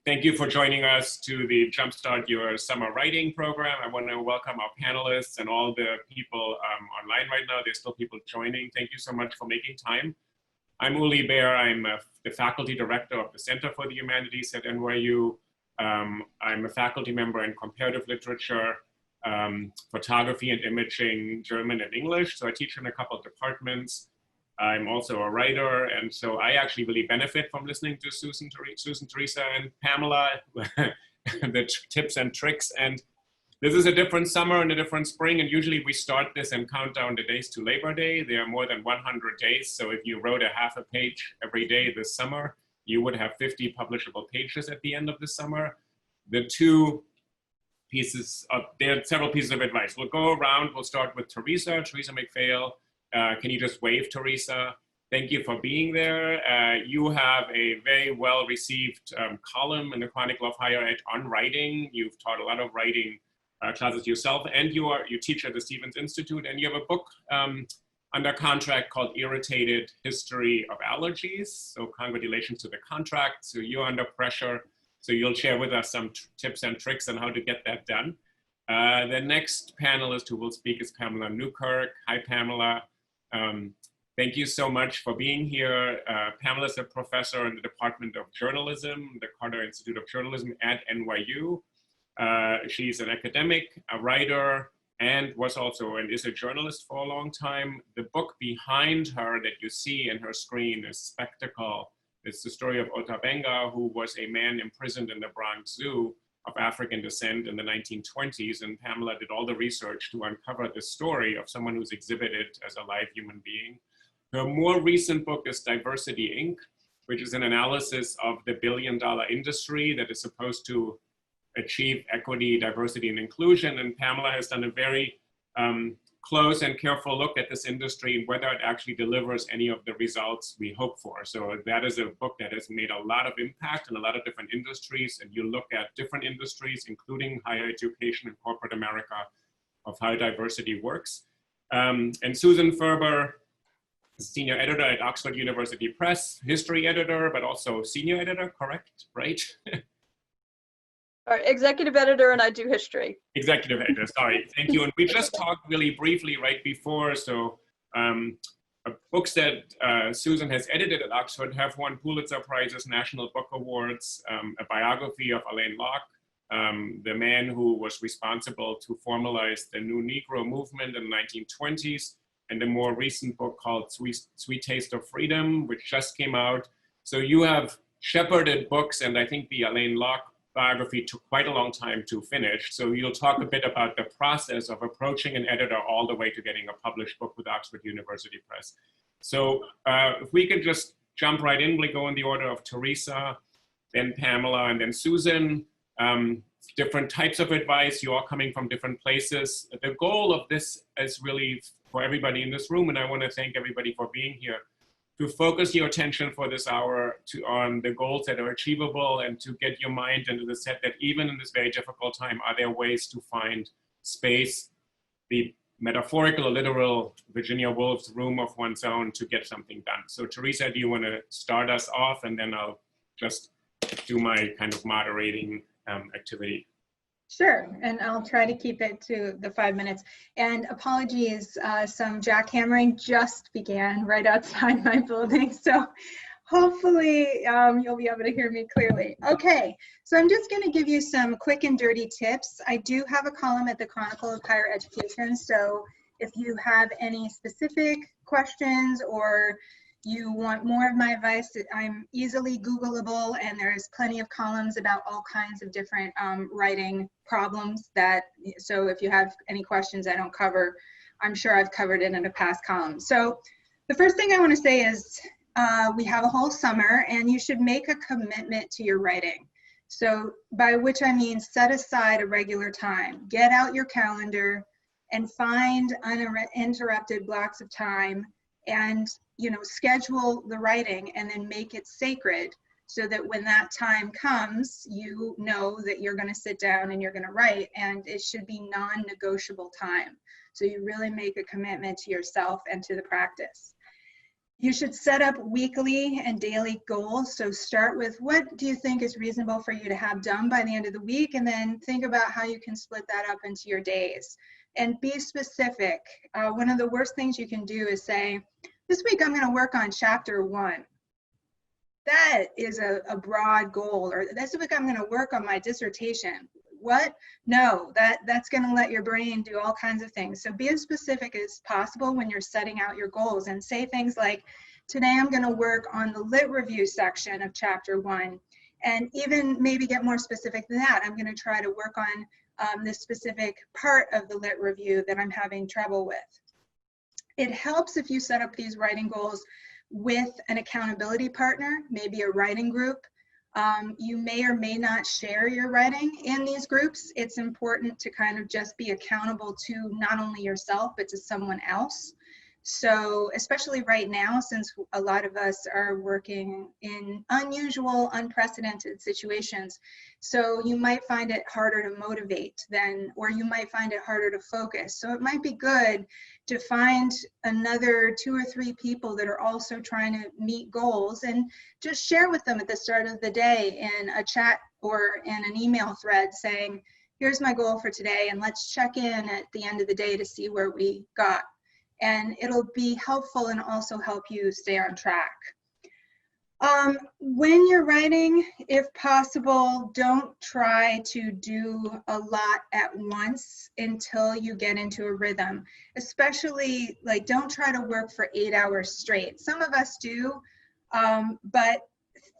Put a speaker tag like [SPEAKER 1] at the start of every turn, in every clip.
[SPEAKER 1] Thank you for joining us to the Jumpstart Your Summer Writing program. I want to welcome our panelists and all the people online right now. There's still people joining. Thank you so much for making time. I'm Uli Baer. I'm the faculty director of the Center for the Humanities at NYU. I'm a faculty member in comparative literature, photography and imaging, German and English. So I teach in a couple of departments. I'm also a writer, and so I actually really benefit from listening to Susan, Theresa, and Pamela, the tips and tricks. And this is a different summer and a different spring, and usually we start this and count down the days to Labor Day. There are more than 100 days, so if you wrote a half a page every day this summer, you would have 50 publishable pages at the end of the summer. The two pieces of, there are several pieces of advice. We'll go around, we'll start with Theresa MacPhail. Can you just wave, Theresa? Thank you for being there. You have a very well-received column in the Chronicle of Higher Ed on writing. You've taught a lot of writing classes yourself, and you teach at the Stevens Institute, and you have a book under contract called Irritated History of Allergies. So congratulations to the contract. So you're under pressure. So you'll share with us some tips and tricks on how to get that done. The next panelist who will speak is Pamela Newkirk. Hi, Pamela. Thank you so much for being here. Pamela is a professor in the Department of Journalism, the Carter Institute of Journalism at NYU. She's an academic, a writer, and was also and is a journalist for a long time. The book behind her that you see in her screen is Spectacle. It's the story of Otabenga, who was a man imprisoned in the Bronx Zoo of African descent in the 1920s, and Pamela did all the research to uncover the story of someone who's exhibited as a live human being. Her more recent book is Diversity, Inc., which is an analysis of the billion-dollar industry that is supposed to achieve equity, diversity, and inclusion. And Pamela has done a very close and careful look at this industry and whether it actually delivers any of the results we hope for. So that is a book that has made a lot of impact in a lot of different industries. And you look at different industries, including higher education and corporate America, of how diversity works. And Susan Ferber, senior editor at Oxford University Press, history editor, but also senior editor, correct, right?
[SPEAKER 2] Executive editor, and I do history.
[SPEAKER 1] Executive editor, sorry, thank you. And we just talked really briefly right before, so books that Susan has edited at Oxford have won Pulitzer Prizes, National Book Awards, a biography of Alain Locke, the man who was responsible to formalize the New Negro movement in the 1920s, and a more recent book called Sweet Taste of Freedom, which just came out. So you have shepherded books, and I think the Alain Locke biography took quite a long time to finish. So you'll talk a bit about the process of approaching an editor all the way to getting a published book with Oxford University Press. So if we could just jump right in, we go in the order of Theresa, then Pamela, and then Susan. Different types of advice, you all coming from different places. The goal of this is really for everybody in this room, and I want to thank everybody for being here, to focus your attention for this hour on the goals that are achievable and to get your mind into the set that even in this very difficult time, are there ways to find space, the metaphorical or literal Virginia Woolf's room of one's own to get something done. So Theresa, do you want to start us off, and then I'll just do my kind of moderating activity.
[SPEAKER 3] Sure, and I'll try to keep it to the 5 minutes. And apologies, some jackhammering just began right outside my building, so hopefully you'll be able to hear me clearly. Okay, so I'm just going to give you some quick and dirty tips. I do have a column at the Chronicle of Higher Education, so if you have any specific questions or you want more of my advice, I'm easily Googleable, and there's plenty of columns about all kinds of different writing problems so if you have any questions I don't cover, I'm sure I've covered it in a past column. So the first thing I want to say is we have a whole summer, and you should make a commitment to your writing. So by which I mean set aside a regular time, get out your calendar and find uninterrupted blocks of time, and schedule the writing and then make it sacred, so that when that time comes, you know that you're going to sit down and you're going to write, and it should be non-negotiable time. So you really make a commitment to yourself and to the practice. You should set up weekly and daily goals. So start with what do you think is reasonable for you to have done by the end of the week, and then think about how you can split that up into your days. And be specific. One of the worst things you can do is say, this week I'm going to work on chapter 1. That is a broad goal. Or this week I'm going to work on my dissertation. What? No, that's going to let your brain do all kinds of things. So be as specific as possible when you're setting out your goals, and say things like, today I'm going to work on the lit review section of chapter 1. And even maybe get more specific than that. I'm going to try to work on this specific part of the lit review that I'm having trouble with. It helps if you set up these writing goals with an accountability partner, maybe a writing group. You may or may not share your writing in these groups. It's important to kind of just be accountable to not only yourself, but to someone else. So especially right now, since a lot of us are working in unusual, unprecedented situations, so you might find it harder to motivate then, or you might find it harder to focus. So it might be good to find another 2 or 3 people that are also trying to meet goals, and just share with them at the start of the day in a chat or in an email thread saying, here's my goal for today, and let's check in at the end of the day to see where we got. And it'll be helpful and also help you stay on track. When you're writing, if possible, don't try to do a lot at once until you get into a rhythm. Especially, like, don't try to work for 8 hours straight. Some of us do, but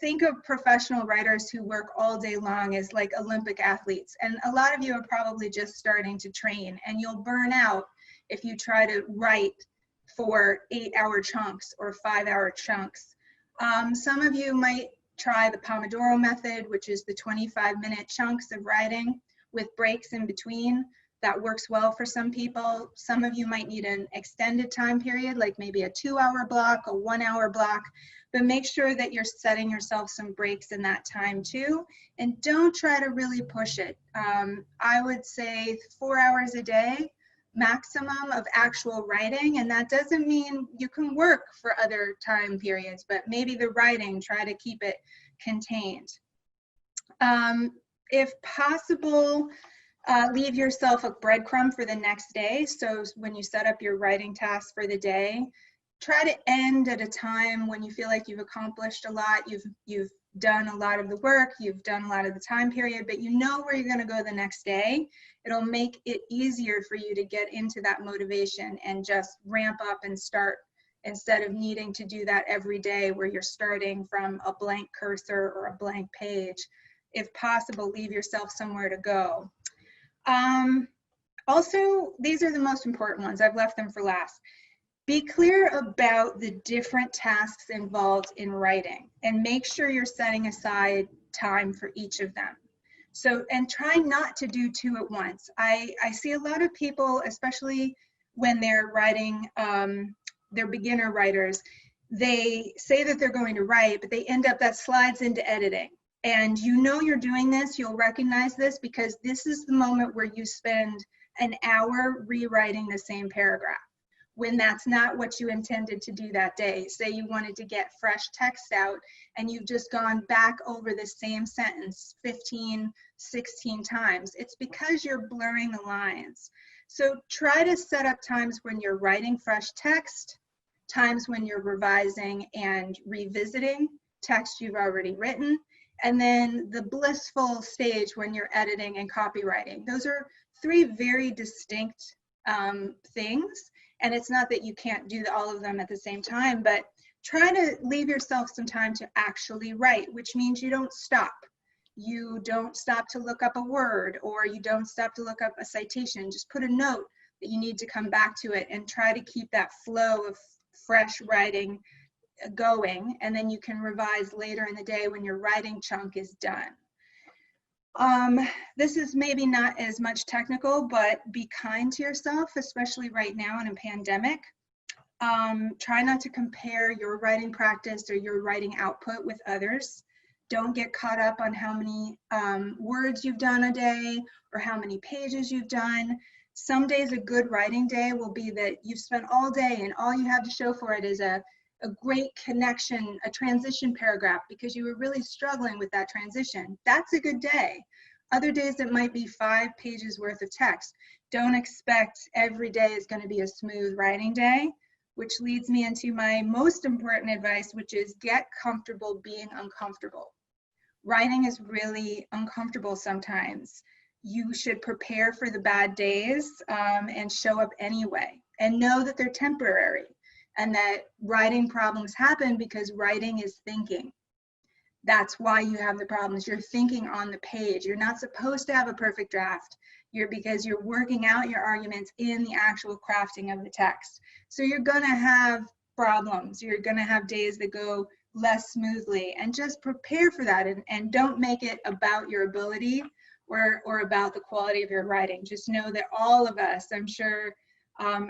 [SPEAKER 3] think of professional writers who work all day long as like Olympic athletes. And a lot of you are probably just starting to train, and you'll burn out if you try to write for 8-hour chunks or 5-hour chunks. Some of you might try the Pomodoro method, which is the 25-minute chunks of writing with breaks in between. That works well for some people. Some of you might need an extended time period, like maybe a 2-hour block, a 1-hour block, but make sure that you're setting yourself some breaks in that time too. And don't try to really push it. I would say 4 hours a day maximum of actual writing, and that doesn't mean you can work for other time periods, but maybe the writing, try to keep it contained. If possible, leave yourself a breadcrumb for the next day. So when you set up your writing tasks for the day, try to end at a time when you feel like you've accomplished a lot, you've done a lot of the work, you've done a lot of the time period, but you know where you're going to go the next day. It'll make it easier for you to get into that motivation and just ramp up and start, instead of needing to do that every day where you're starting from a blank cursor or a blank page. If possible, leave yourself somewhere to go. Also, these are the most important ones. I've left them for last. Be clear about the different tasks involved in writing, and make sure you're setting aside time for each of them. So, and try not to do 2 at once. I see a lot of people, especially when they're writing, they're beginner writers, they say that they're going to write, but they end up, that slides into editing. And you know you're doing this, you'll recognize this, because this is the moment where you spend an hour rewriting the same paragraph, when that's not what you intended to do that day. Say you wanted to get fresh text out and you've just gone back over the same sentence 15, 16 times. It's because you're blurring the lines. So try to set up times when you're writing fresh text, times when you're revising and revisiting text you've already written, and then the blissful stage when you're editing and copywriting. Those are 3 very distinct things. And it's not that you can't do all of them at the same time, but try to leave yourself some time to actually write, which means you don't stop. You don't stop to look up a word, or you don't stop to look up a citation. Just put a note that you need to come back to it, and try to keep that flow of fresh writing going. And then you can revise later in the day when your writing chunk is done. This is maybe not as much technical, but be kind to yourself, especially right now in a pandemic. Try not to compare your writing practice or your writing output with others. Don't get caught up on how many words you've done a day or how many pages you've done. Some days a good writing day will be that you've spent all day and all you have to show for it is a a great connection, a transition paragraph because you were really struggling with that transition. That's a good day. Other days it might be 5 pages worth of text. Don't expect every day is going to be a smooth writing day, which leads me into my most important advice, which is get comfortable being uncomfortable. Writing is really uncomfortable sometimes. You should prepare for the bad days and show up anyway, and know that they're temporary and that writing problems happen because writing is thinking. That's why you have the problems. You're thinking on the page. You're not supposed to have a perfect draft. Because you're working out your arguments in the actual crafting of the text. So you're gonna have problems. You're gonna have days that go less smoothly, and just prepare for that, and don't make it about your ability or about the quality of your writing. Just know that all of us, I'm sure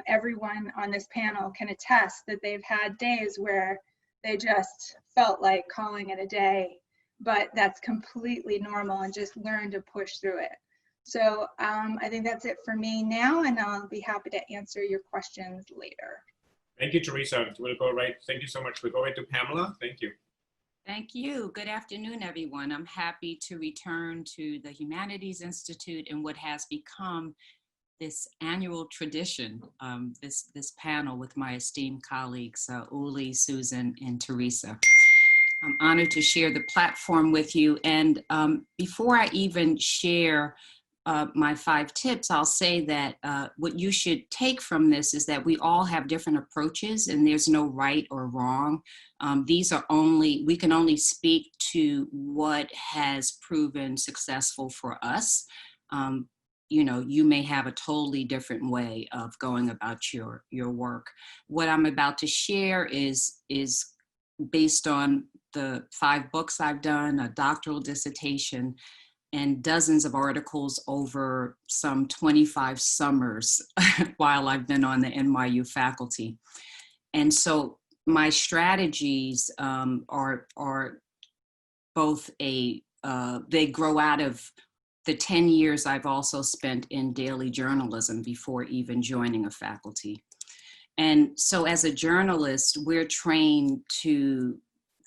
[SPEAKER 3] everyone on this panel can attest that they've had days where they just felt like calling it a day, but that's completely normal, and just learn to push through it. So I think that's it for me now, and I'll be happy to answer your questions later.
[SPEAKER 1] Thank you, Theresa. We'll go right. Thank you so much. We'll go right to Pamela. Thank you.
[SPEAKER 4] Thank you. Good afternoon, everyone. I'm happy to return to the Humanities Institute and what has become this annual tradition, this panel with my esteemed colleagues, Uli, Susan, and Theresa. I'm honored to share the platform with you. And before I even share my 5 tips, I'll say that what you should take from this is that we all have different approaches, and there's no right or wrong. We can only speak to what has proven successful for us. You may have a totally different way of going about your work. What I'm about to share is based on the 5 books I've done, a doctoral dissertation, and dozens of articles over some 25 summers while I've been on the NYU faculty. And so my strategies are both they grow out of the 10 years I've also spent in daily journalism before even joining a faculty. And so as a journalist, we're trained to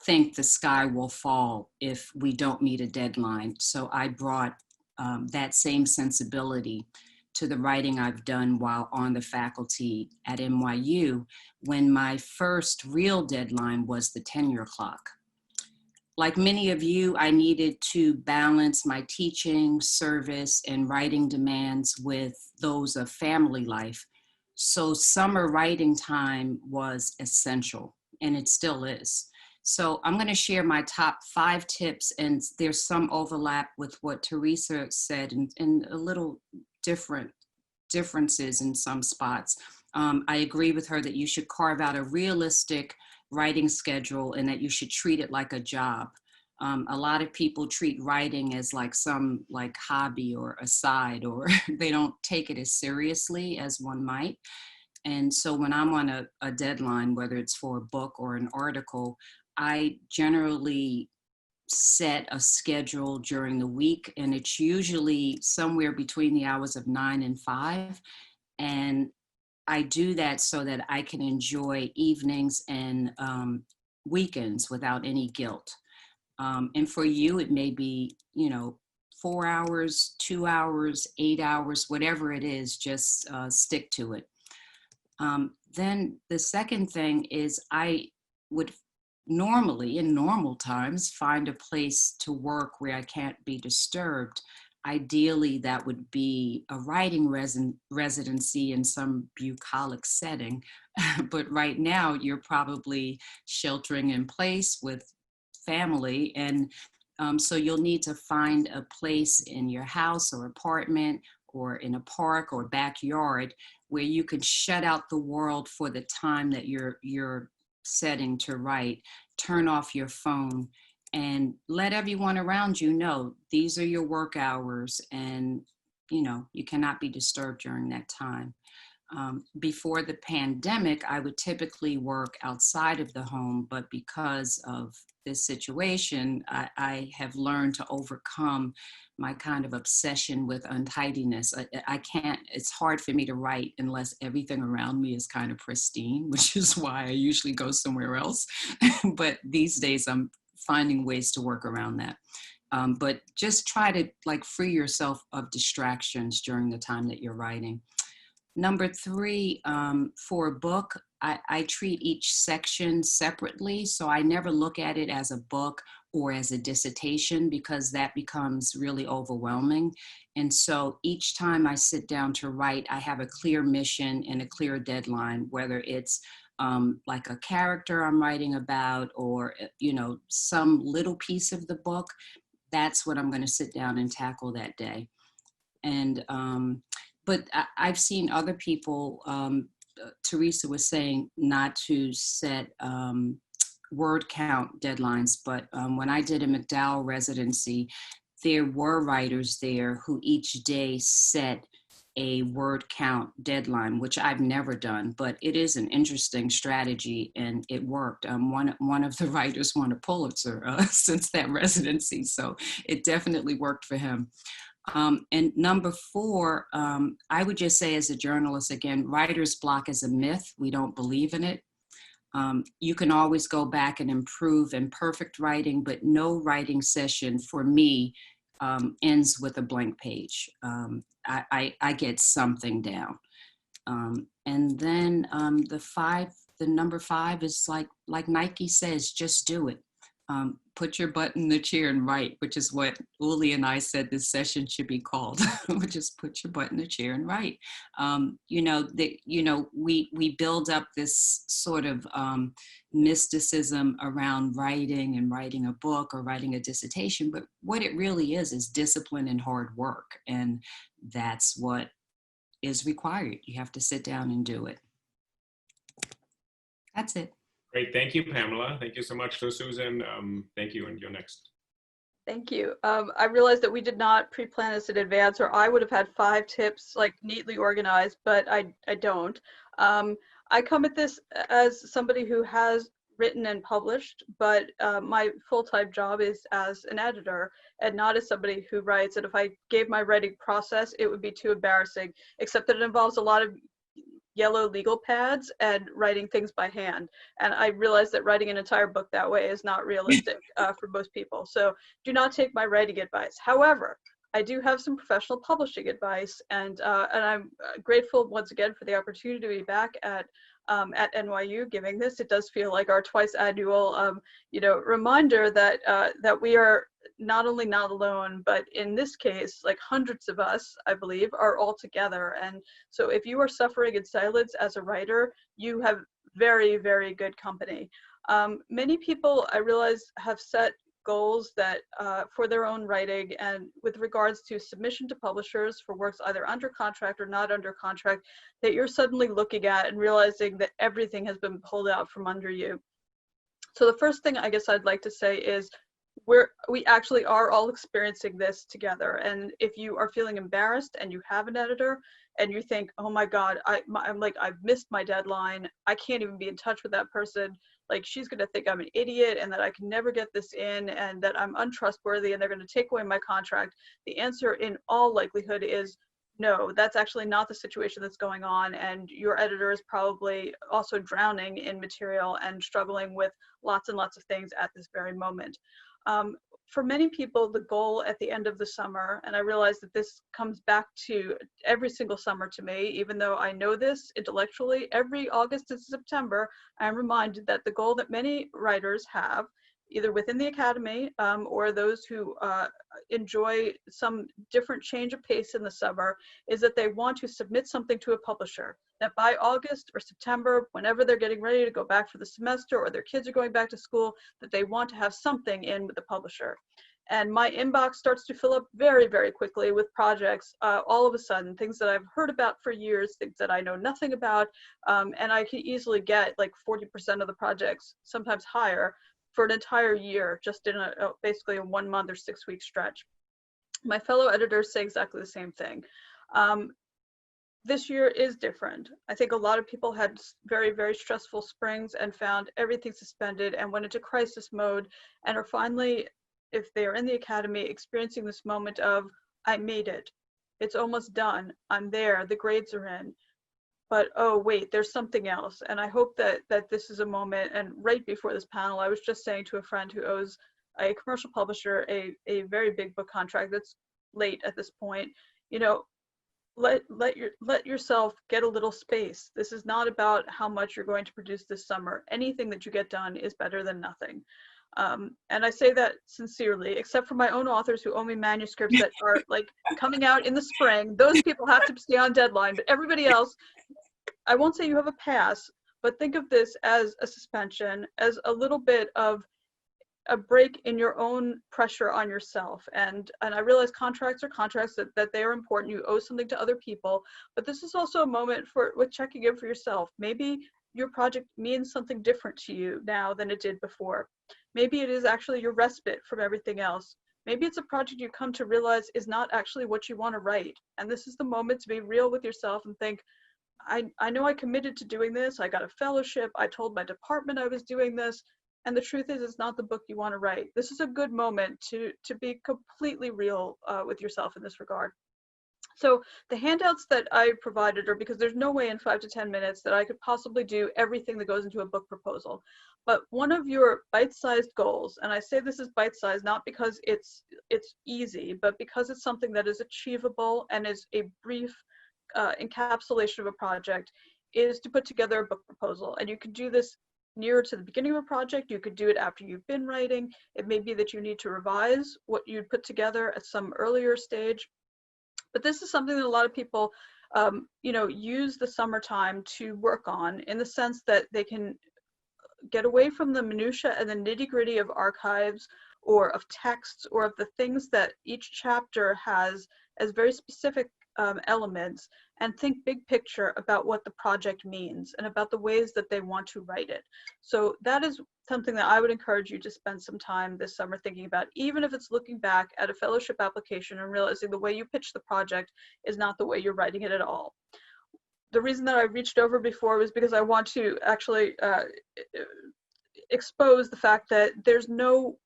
[SPEAKER 4] think the sky will fall if we don't meet a deadline. So I brought that same sensibility to the writing I've done while on the faculty at NYU, when my first real deadline was the tenure clock. Like many of you, I needed to balance my teaching, service, and writing demands with those of family life. So summer writing time was essential, and it still is. So I'm going to share my top 5 tips, and there's some overlap with what Theresa said, and a little differences in some spots. I agree with her that you should carve out a realistic writing schedule and that you should treat it like a job. A lot of people treat writing as like some hobby or a side, or they don't take it as seriously as one might. And so when I'm on a deadline, whether it's for a book or an article, I generally set a schedule during the week, and it's usually somewhere between the hours of 9 and 5. And I do that so that I can enjoy evenings and weekends without any guilt. And for you, it may be, 4 hours, 2 hours, 8 hours, whatever it is, just stick to it. Then the second thing is I would normally, in normal times, find a place to work where I can't be disturbed. Ideally, that would be a writing residency in some bucolic setting. But right now, you're probably sheltering in place with family. And so you'll need to find a place in your house or apartment or in a park or backyard where you can shut out the world for the time that you're setting to write. Turn off your phone and let everyone around you know these are your work hours, and you cannot be disturbed during that time. Before the pandemic, I would typically work outside of the home, but because of this situation, I have learned to overcome my kind of obsession with untidiness. I can't, it's hard for me to write unless everything around me is kind of pristine, which is why I usually go somewhere else. But these days I'm finding ways to work around that. But just try to like free yourself of distractions during the time that you're writing. Number 3, for a book, I treat each section separately. So I never look at it as a book or as a dissertation because that becomes really overwhelming. And so each time I sit down to write, I have a clear mission and a clear deadline, whether it's like a character I'm writing about or, you know, some little piece of the book. That's what I'm going to sit down and tackle that day. And but I've seen other people, Theresa was saying not to set word count deadlines, but when I did a MacDowell residency, there were writers there who each day set a word count deadline, which I've never done, but it is an interesting strategy and it worked. One of the writers won a Pulitzer since that residency, so it definitely worked for him. And number 4, I would just say as a journalist, again, writer's block is a myth. We don't believe in it. You can always go back and improve imperfect writing, but no writing session for me ends with a blank page. I get something down. And then the number 5 is like Nike says, just do it. Put your butt in the chair and write, which is what Uli and I said this session should be called. Just put your butt in the chair and write. We build up this sort of mysticism around writing and writing a book or writing a dissertation, but what it really is discipline and hard work. And that's what is required. You have to sit down and do it. That's it.
[SPEAKER 1] Great, thank you, Pamela. Thank you so much. So Susan, thank you, and you're next.
[SPEAKER 2] Thank you. I realized that we did not pre-plan this in advance, or I would have had 5 tips like neatly organized, but I don't. I come at this as somebody who has written and published, but my full-time job is as an editor and not as somebody who writes. And if I gave my writing process, it would be too embarrassing, except that it involves a lot of yellow legal pads and writing things by hand. And I realized that writing an entire book that way is not realistic for most people. So do not take my writing advice. However, I do have some professional publishing advice, and I'm grateful once again for the opportunity to be back at NYU giving this. It does feel like our twice annual, reminder that that we are not only not alone, but in this case, like hundreds of us, I believe, are all together. And so if you are suffering in silence as a writer, you have very, very good company. Many people, I realize, have set goals that for their own writing, and with regards to submission to publishers for works either under contract or not under contract, that you're suddenly looking at and realizing that everything has been pulled out from under you. So the first thing I guess I'd like to say is we actually are all experiencing this together. And if you are feeling embarrassed and you have an editor and you think, oh my God, I've missed my deadline, I can't even be in touch with that person, like she's gonna think I'm an idiot and that I can never get this in and that I'm untrustworthy and they're gonna take away my contract. The answer in all likelihood is no, that's actually not the situation that's going on, and your editor is probably also drowning in material and struggling with lots and lots of things at this very moment. For many people, the goal at the end of the summer, and I realize that this comes back to every single summer to me, even though I know this intellectually, every August and September, I'm reminded that the goal that many writers have, either within the academy or those who enjoy some different change of pace in the summer, is that they want to submit something to a publisher, that by August or September, whenever they're getting ready to go back for the semester or their kids are going back to school, that they want to have something in with the publisher. And my inbox starts to fill up very, very quickly with projects all of a sudden, things that I've heard about for years, things that I know nothing about, and I can easily get like 40% of the projects, sometimes higher, for an entire year, just in basically a 1 month or 6 week stretch. My fellow editors say exactly the same thing. this year is different. I think a lot of people had very, very stressful springs and found everything suspended and went into crisis mode and are finally, if they are in the academy, experiencing this moment of, I made it. It's almost done. I'm there. The grades are in. But oh wait, there's something else. And I hope that this is a moment. And right before this panel, I was just saying to a friend who owes a commercial publisher a very big book contract that's late at this point, you know, let yourself get a little space. This is not about how much you're going to produce this summer. Anything that you get done is better than nothing. And I say that sincerely, except for my own authors who owe me manuscripts that are like coming out in the spring. Those people have to stay on deadline, but everybody else, I won't say you have a pass, but think of this as a suspension, as a little bit of a break in your own pressure on yourself. And I realize contracts are contracts, that they are important. You owe something to other people, but this is also a moment with checking in for yourself. Maybe your project means something different to you now than it did before. Maybe it is actually your respite from everything else. Maybe it's a project you come to realize is not actually what you want to write. And this is the moment to be real with yourself and think, I know I committed to doing this. I got a fellowship. I told my department I was doing this. And the truth is, it's not the book you want to write. This is a good moment to be completely real with yourself in this regard. So the handouts that I provided are because there's no way in 5 to 10 minutes that I could possibly do everything that goes into a book proposal. But one of your bite-sized goals, and I say this is bite-sized not because it's easy, but because it's something that is achievable and is a brief encapsulation of a project, is to put together a book proposal. And you can do this nearer to the beginning of a project. You could do it after you've been writing. It may be that you need to revise what you put together at some earlier stage. But this is something that a lot of people, you know, use the summertime to work on, in the sense that they can get away from the minutia and the nitty-gritty of archives or of texts or of the things that each chapter has as very specific elements, and think big picture about what the project means and about the ways that they want to write it. So that is something that I would encourage you to spend some time this summer thinking about, even if it's looking back at a fellowship application and realizing the way you pitch the project is not the way you're writing it at all. The reason that I reached over before was because I want to actually expose the fact that there's no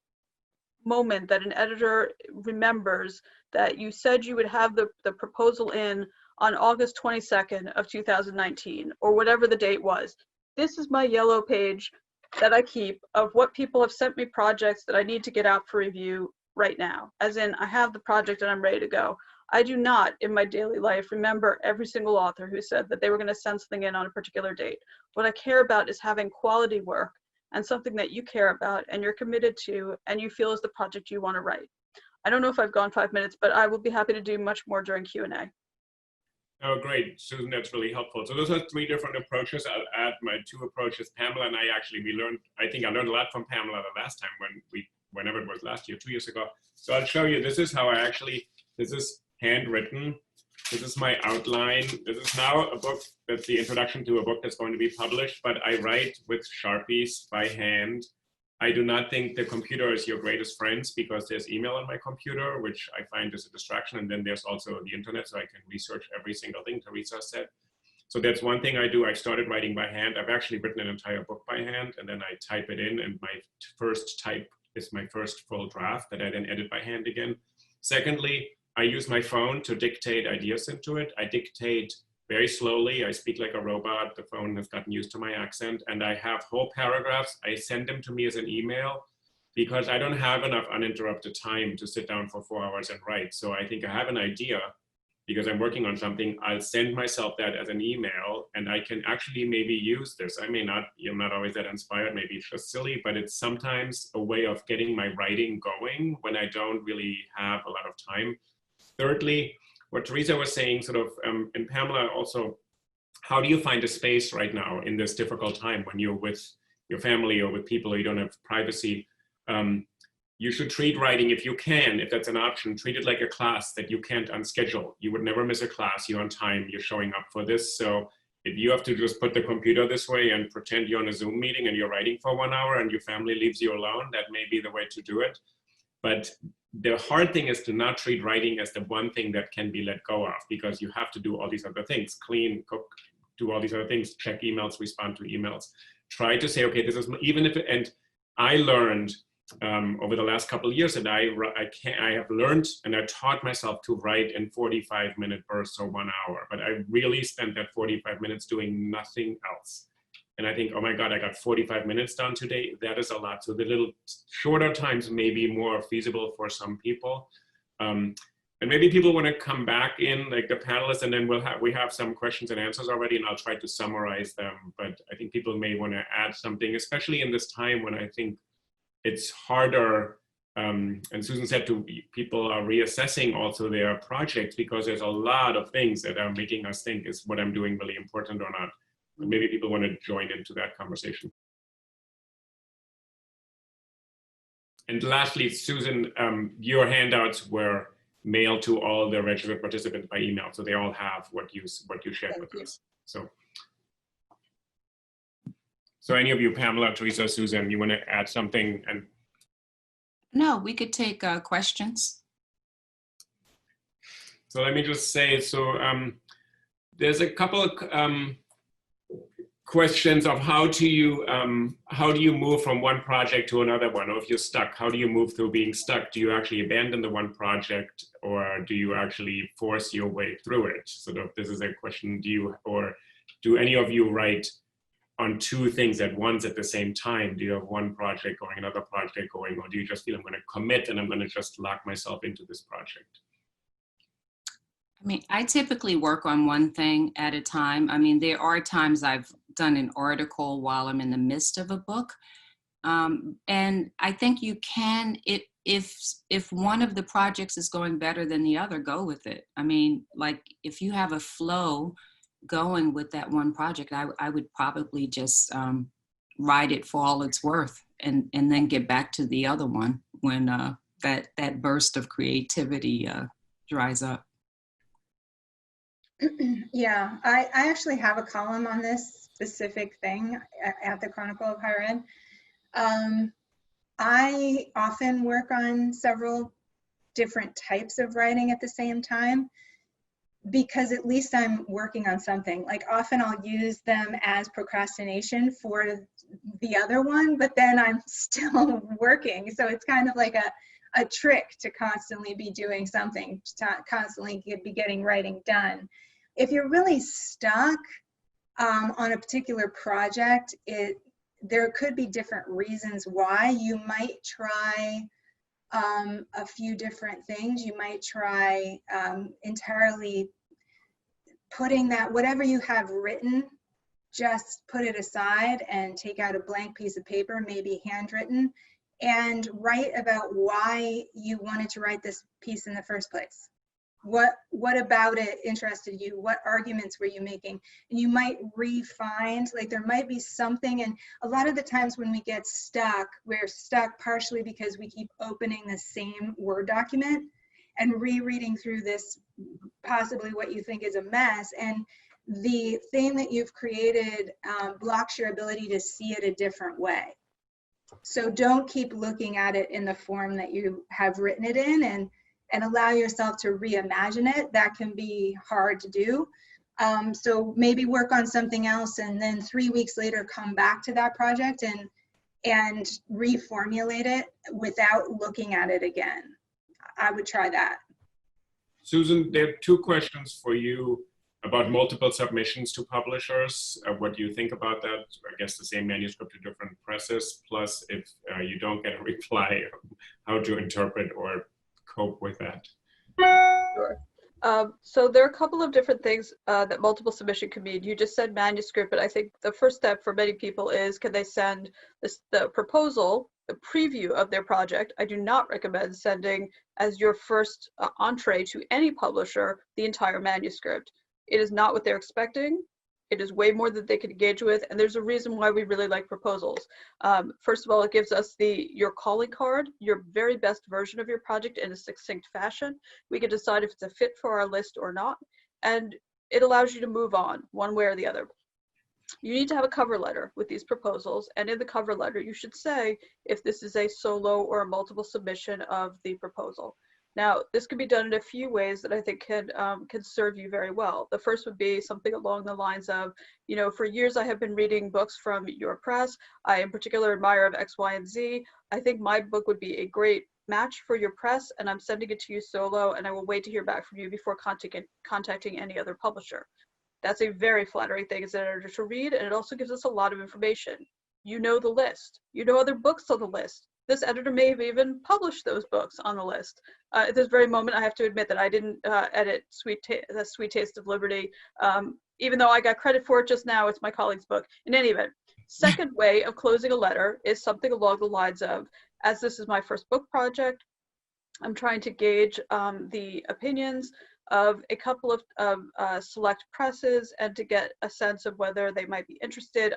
[SPEAKER 2] moment that an editor remembers that you said you would have the proposal in on August 22nd of 2019, or whatever the date was. This is my yellow page that I keep of what people have sent me projects that I need to get out for review right now. As in, I have the project and I'm ready to go. I do not, in my daily life, remember every single author who said that they were going to send something in on a particular date. What I care about is having quality work and something that you care about and you're committed to and you feel is the project you want to write. I don't know if I've gone 5 minutes, but I will be happy to do much more during Q&A.
[SPEAKER 1] Oh, great, Susan, that's really helpful. So those are 3 different approaches. I'll add my 2 approaches. Pamela and I think I learned a lot from Pamela the last time whenever it was last year, 2 years ago. So I'll show you, this is how this is handwritten. This is my outline. This is now a book that's the introduction to a book that's going to be published, but I write with Sharpies by hand. I do not think the computer is your greatest friends, because there's email on my computer, which I find is a distraction. And then there's also the internet, so I can research every single thing Theresa said. So that's one thing I do. I started writing by hand. I've actually written an entire book by hand, and then I type it in, and my first type is my first full draft that I then edit by hand again. Secondly, I use my phone to dictate ideas into it. I dictate very slowly. I speak like a robot. The phone has gotten used to my accent, and I have whole paragraphs. I send them to me as an email because I don't have enough uninterrupted time to sit down for 4 hours and write. So I think I have an idea because I'm working on something. I'll send myself that as an email, and I can actually maybe use this. I'm not always that inspired. Maybe it's just silly, but it's sometimes a way of getting my writing going when I don't really have a lot of time. Thirdly, what Theresa was saying, sort of, and Pamela also, how do you find a space right now in this difficult time when you're with your family or with people you don't have privacy? You should treat writing, if you can, if that's an option, treat it like a class that you can't unschedule. You would never miss a class. You're on time. You're showing up for this. So if you have to just put the computer this way and pretend you're on a Zoom meeting and you're writing for 1 hour and your family leaves you alone, that may be the way to do it. But the hard thing is to not treat writing as the one thing that can be let go of, because you have to do all these other things, clean, cook, do all these other things, check emails, respond to emails. Try to say, okay, this is, even if, and I learned over the last couple of years that I have learned and I taught myself to write in 45-minute bursts or 1 hour, but I really spent that 45 minutes doing nothing else. And I think, oh my God, I got 45 minutes done today. That is a lot. So the little shorter times may be more feasible for some people. And maybe people want to come back in, like the panelists, and then we have some questions and answers already, and I'll try to summarize them. But I think people may want to add something, especially in this time when I think it's harder. And Susan said people are reassessing also their projects, because there's a lot of things that are making us think, is what I'm doing really important or not? And maybe people want to join into that conversation. And lastly, Susan, your handouts were mailed to all the registered participants by email, so they all have what you shared with us. So any of you, Pamela, Theresa, Susan, you want to add something? And
[SPEAKER 4] no, we could take questions.
[SPEAKER 1] so let me just say, so there's a couple of questions of how do you move from one project to another one, or if you're stuck, how do you move through being stuck? Do you actually abandon the one project, or do you actually force your way through it? Sort of, this is a question, do any of you write on two things at once at the same time? Do you have one project going, another project going, or do you just feel I'm going to commit and I'm going to just lock myself into this project?
[SPEAKER 4] I mean, I typically work on one thing at a time. I mean, there are times I've done an article while I'm in the midst of a book. And I think you can, if one of the projects is going better than the other, go with it. I mean, like if you have a flow going with that one project, I would probably just ride it for all it's worth, and then get back to the other one when that burst of creativity dries up.
[SPEAKER 3] Yeah, I actually have a column on this specific thing at the Chronicle of Higher Ed. I often work on several different types of writing at the same time, because at least I'm working on something. Like often I'll use them as procrastination for the other one, but then I'm still working. So it's kind of like a trick to constantly be doing something, to constantly be getting writing done. If you're really stuck on a particular project, there could be different reasons why. You might try a few different things. You might try entirely putting that, whatever you have written, just put it aside and take out a blank piece of paper, maybe handwritten, and write about why you wanted to write this piece in the first place. What about it interested you? What arguments were you making? And you might refine, like there might be something, and a lot of the times when we get stuck, we're stuck partially because we keep opening the same Word document and rereading through this, possibly what you think is a mess, and the thing that you've created blocks your ability to see it a different way. So don't keep looking at it in the form that you have written it in, and allow yourself to reimagine it. That can be hard to do. So maybe work on something else, and then 3 weeks later come back to that project and reformulate it without looking at it again. I would try that.
[SPEAKER 1] Susan, there are two questions for you about multiple submissions to publishers. What do you think about that? I guess the same manuscript to different presses, plus if you don't get a reply, how to interpret or cope with that?
[SPEAKER 2] Sure. So there are a couple of different things that multiple submission can mean. You just said manuscript, but I think the first step for many people is, can they send the proposal, the preview of their project? I do not recommend sending as your first entree to any publisher the entire manuscript. It is not what they're expecting. It is way more than they can engage with, and there's a reason why we really like proposals. First of all, it gives us your calling card, your very best version of your project in a succinct fashion. We can decide if it's a fit for our list or not, and it allows you to move on one way or the other. You need to have a cover letter with these proposals, and in the cover letter you should say if this is a solo or a multiple submission of the proposal. Now, this can be done in a few ways that I think can serve you very well. The first would be something along the lines of, you know, for years I have been reading books from your press. I in particular admire of X, Y, and Z. I think my book would be a great match for your press, and I'm sending it to you solo, and I will wait to hear back from you before contacting any other publisher. That's a very flattering thing as an editor to read, and it also gives us a lot of information. You know the list. You know other books on the list. This editor may have even published those books on the list. At this very moment, I have to admit that I didn't edit The Sweet Taste of Liberty. Even though I got credit for it just now, it's my colleague's book. In any event, second way of closing a letter is something along the lines of, as this is my first book project, I'm trying to gauge the opinions of a couple of select presses and to get a sense of whether they might be interested.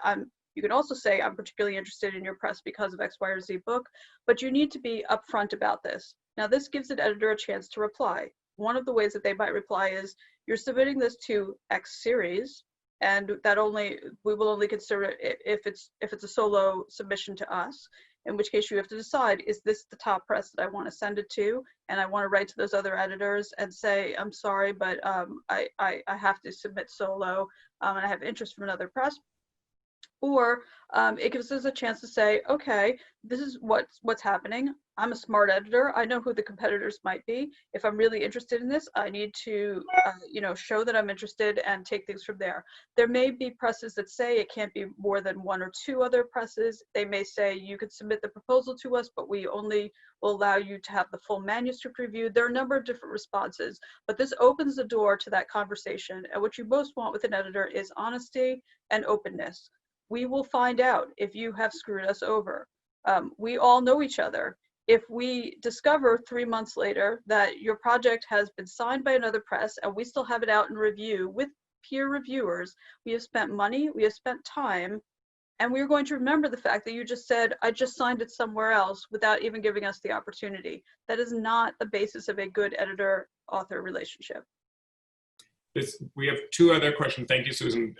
[SPEAKER 2] You can also say, I'm particularly interested in your press because of X, Y, or Z book, but you need to be upfront about this. Now, this gives an editor a chance to reply. One of the ways that they might reply is, you're submitting this to X series, and we will only consider it if it's a solo submission to us, in which case you have to decide, is this the top press that I want to send it to? And I want to write to those other editors and say, I'm sorry, but I have to submit solo, and I have interest from another press. Or it gives us a chance to say, okay, this is what's happening. I'm a smart editor. I know who the competitors might be. If I'm really interested in this, I need to, show that I'm interested and take things from there. There may be presses that say it can't be more than one or two other presses. They may say you could submit the proposal to us, but we only will allow you to have the full manuscript reviewed. There are a number of different responses, but this opens the door to that conversation. And what you most want with an editor is honesty and openness. We will find out if you have screwed us over. We all know each other. If we discover 3 months later that your project has been signed by another press and we still have it out in review with peer reviewers, we have spent money, we have spent time, and we're going to remember the fact that you just said, I just signed it somewhere else without even giving us the opportunity. That is not the basis of a good editor-author relationship.
[SPEAKER 1] We have two other questions. Thank you, Susan.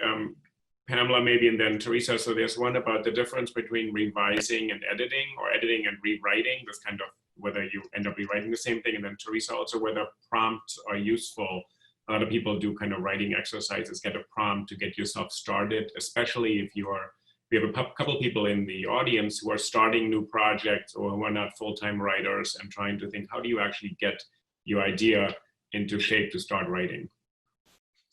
[SPEAKER 1] Pamela maybe, and then Theresa. So there's one about the difference between revising and editing, or editing and rewriting, this kind of whether you end up rewriting the same thing. And then Theresa, also whether prompts are useful. A lot of people do kind of writing exercises, get a prompt to get yourself started, especially if we have a couple people in the audience who are starting new projects or who are not full-time writers and trying to think, how do you actually get your idea into shape to start writing?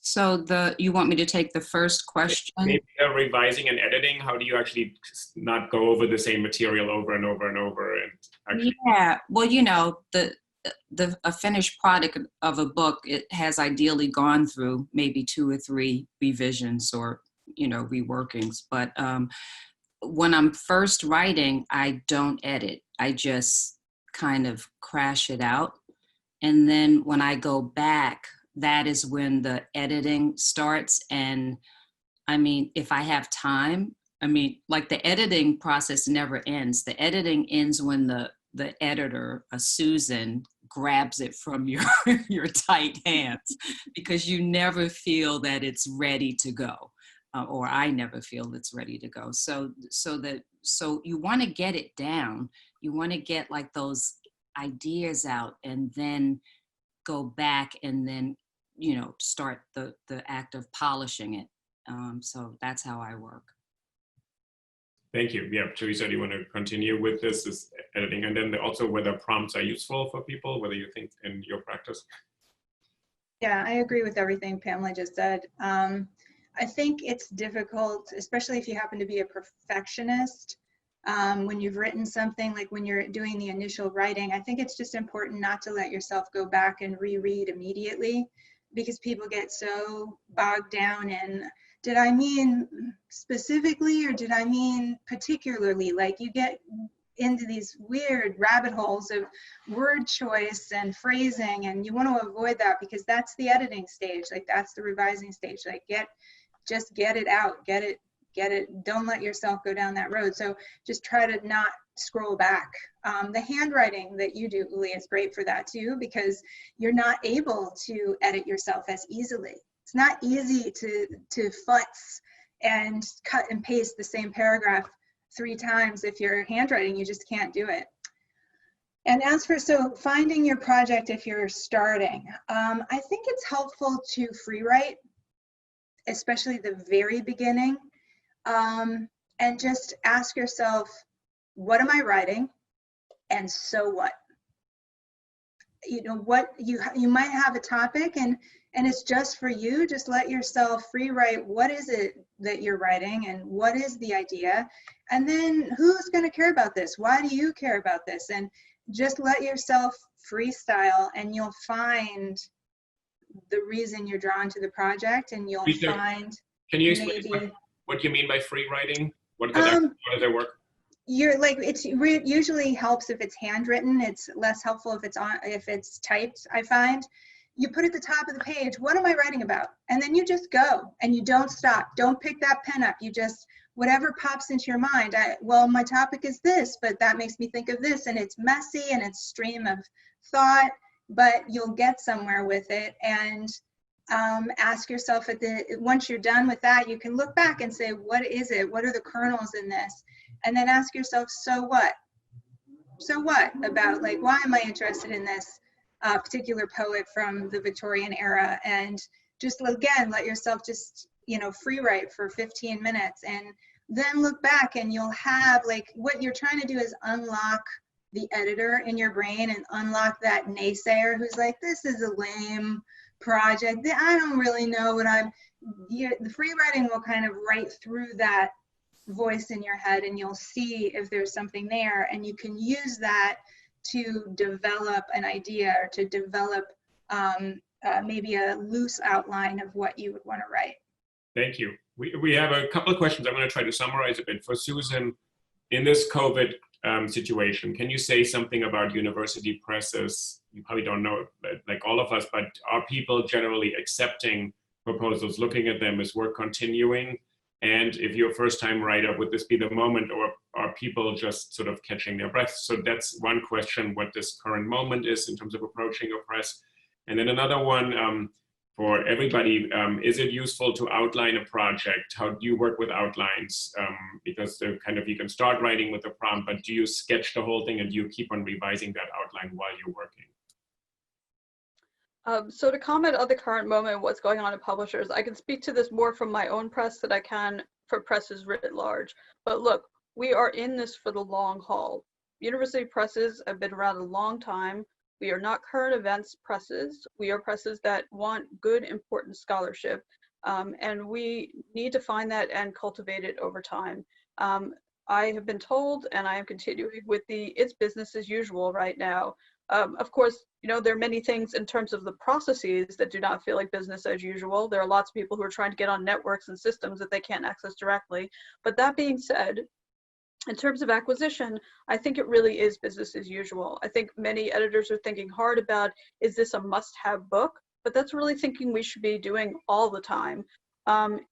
[SPEAKER 4] So you want me to take the first question?
[SPEAKER 1] Maybe revising and editing, how do you actually not go over the same material over and over and over? And actually...
[SPEAKER 4] Yeah, well, a finished product of a book, it has ideally gone through maybe 2 or 3 revisions or, reworkings. But when I'm first writing, I don't edit. I just kind of crash it out. And then when I go back, that is when the editing starts. And I mean, if I have time, like the editing process never ends. The editing ends when the editor, Susan, grabs it from your tight hands, because you never feel that it's ready to go, or I never feel it's ready to go. So you want to get it down. You want to get like those ideas out, and then go back and then start the act of polishing it. So that's how I work.
[SPEAKER 1] Thank you. Yeah, Theresa, do you want to continue with this editing? And then also whether prompts are useful for people, whether you think in your practice?
[SPEAKER 3] Yeah, I agree with everything Pamela just said. I think it's difficult, especially if you happen to be a perfectionist, when you've written something, like when you're doing the initial writing. I think it's just important not to let yourself go back and reread immediately, because people get so bogged down in, did I mean specifically or did I mean particularly? Like you get into these weird rabbit holes of word choice and phrasing, and you want to avoid that, because that's the editing stage. Like that's the revising stage. Like just get it out, get it. Don't let yourself go down that road. So just try to not scroll back. The handwriting that you do, Uli, is great for that too, because you're not able to edit yourself as easily. It's not easy to futz and cut and paste the same paragraph 3 times. If you're handwriting, you just can't do it. And as for, so finding your project if you're starting, I think it's helpful to free write, especially the very beginning, and just ask yourself, what am I writing? And so what? You know, what you might have a topic and it's just for you. Just let yourself free write. What is it that you're writing and what is the idea? And then who's going to care about this? Why do you care about this? And just let yourself freestyle and you'll find the reason you're drawn to the project, and you'll find.
[SPEAKER 1] Can you explain what you mean by free writing? What does that work?
[SPEAKER 3] You're like, usually helps if it's handwritten. It's less helpful if it's typed, I find. You put at the top of the page, what am I writing about? And then you just go and you don't stop. Don't pick that pen up. You just, whatever pops into your mind. Well, my topic is this, but that makes me think of this, and it's messy and it's stream of thought, but you'll get somewhere with it. And ask yourself once you're done with that, you can look back and say, what is it? What are the kernels in this? And then ask yourself, so what? So what about, like, why am I interested in this particular poet from the Victorian era? And just, again, let yourself just, you know, free write for 15 minutes and then look back, and you'll have, like, what you're trying to do is unlock the editor in your brain and unlock that naysayer who's like, this is a lame project. I don't really know what the free writing will kind of write through that voice in your head, and you'll see if there's something there, and you can use that to develop an idea or to develop maybe a loose outline of what you would want to write.
[SPEAKER 1] Thank you. We have a couple of questions. I'm going to try to summarize a bit. For Susan, in this COVID situation, can you say something about university presses? You probably don't know, like all of us, but are people generally accepting proposals, looking at them? Is work continuing? And if you're a first-time writer, would this be the moment, or are people just sort of catching their breath? So that's one question, what this current moment is in terms of approaching a press. And then another one for everybody, is it useful to outline a project? How do you work with outlines? Because they're kind of, you can start writing with a prompt, but do you sketch the whole thing and do you keep on revising that outline while you're working?
[SPEAKER 2] So to comment on the current moment, what's going on in publishers, I can speak to this more from my own press than I can for presses writ large. But look, we are in this for the long haul. University presses have been around a long time. We are not current events presses. We are presses that want good, important scholarship. And we need to find that and cultivate it over time. I have been told, and I am continuing with it's business as usual right now. Of course, you know, there are many things in terms of the processes that do not feel like business as usual. There are lots of people who are trying to get on networks and systems that they can't access directly. But that being said, in terms of acquisition, I think it really is business as usual. I think many editors are thinking hard about, is this a must-have book? But that's really thinking we should be doing all the time.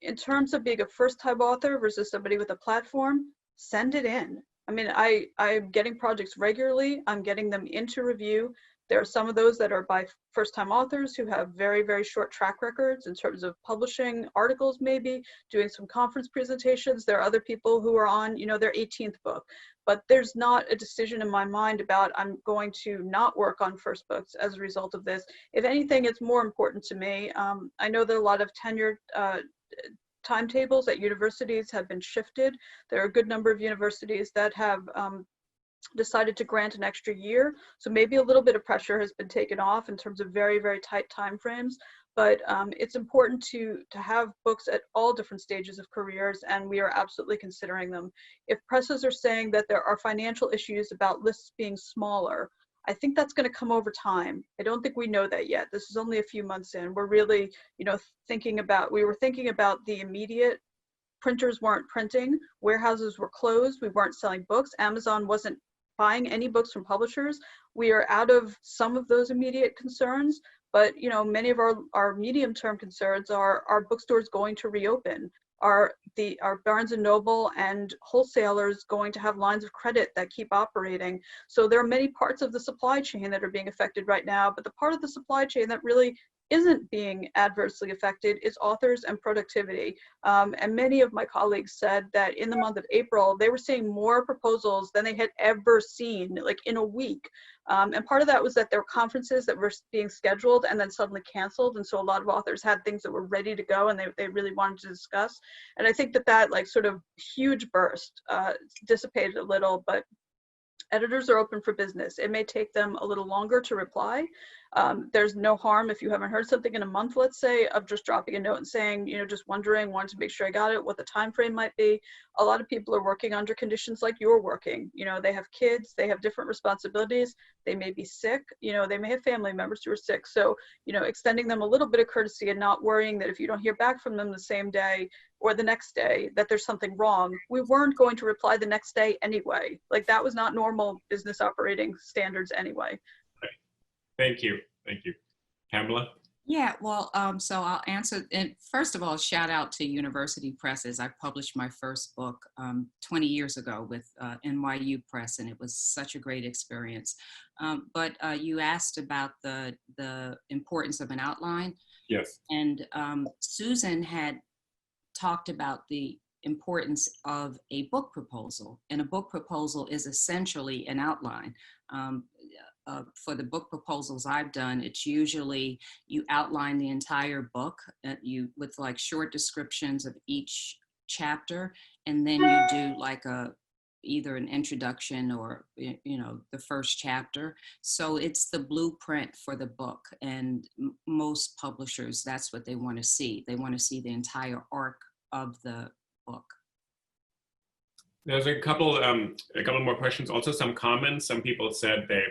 [SPEAKER 2] In terms of being a first-time author versus somebody with a platform, send it in. I mean, I'm getting projects regularly. I'm getting them into review. There are some of those that are by first-time authors who have very, very short track records in terms of publishing articles, maybe doing some conference presentations. There are other people who are on, you know, their 18th book. But there's not a decision in my mind about I'm going to not work on first books as a result of this. If anything, it's more important to me. I know that a lot of tenured timetables at universities have been shifted. There are a good number of universities that have decided to grant an extra year. So maybe a little bit of pressure has been taken off in terms of very, very tight timeframes. But it's important to have books at all different stages of careers, and we are absolutely considering them. If presses are saying that there are financial issues about lists being smaller, I think that's going to come over time. I don't think we know that yet. This is only a few months in. We're really, you know, we were thinking about the immediate. Printers weren't printing, warehouses were closed, we weren't selling books, Amazon wasn't buying any books from publishers. We are out of some of those immediate concerns, but you know, many of our medium-term concerns are bookstores going to reopen? Are Barnes & Noble and wholesalers going to have lines of credit that keep operating? So there are many parts of the supply chain that are being affected right now, but the part of the supply chain that really isn't being adversely affected is authors and productivity. And many of my colleagues said that in the month of April, they were seeing more proposals than they had ever seen, like in a week. And part of that was that there were conferences that were being scheduled and then suddenly canceled. And so a lot of authors had things that were ready to go and they really wanted to discuss. And I think that like sort of huge burst dissipated a little, but editors are open for business. It may take them a little longer to reply. There's no harm if you haven't heard something in a month, let's say, of just dropping a note and saying, just wondering, wanted to make sure I got it, what the time frame might be. A lot of people are working under conditions like you're working. They have kids, they have different responsibilities, they may be sick, they may have family members who are sick. So, extending them a little bit of courtesy and not worrying that if you don't hear back from them the same day or the next day, that there's something wrong. We weren't going to reply the next day anyway. Like that was not normal business operating standards anyway.
[SPEAKER 1] Thank you. Thank you. Pamela?
[SPEAKER 4] Yeah, well, so I'll answer. And first of all, shout out to University Presses. I published my first book 20 years ago with NYU Press, and it was such a great experience. But you asked about the importance of an outline.
[SPEAKER 1] Yes.
[SPEAKER 4] And Susan had talked about the importance of a book proposal. And a book proposal is essentially an outline. For the book proposals I've done, it's usually you outline the entire book with like short descriptions of each chapter, and then you do like either an introduction or the first chapter. So it's the blueprint for the book, and most publishers, that's what they want to see. They want to see the entire arc of the book.
[SPEAKER 1] There's a couple more questions. Also, some comments. Some people said they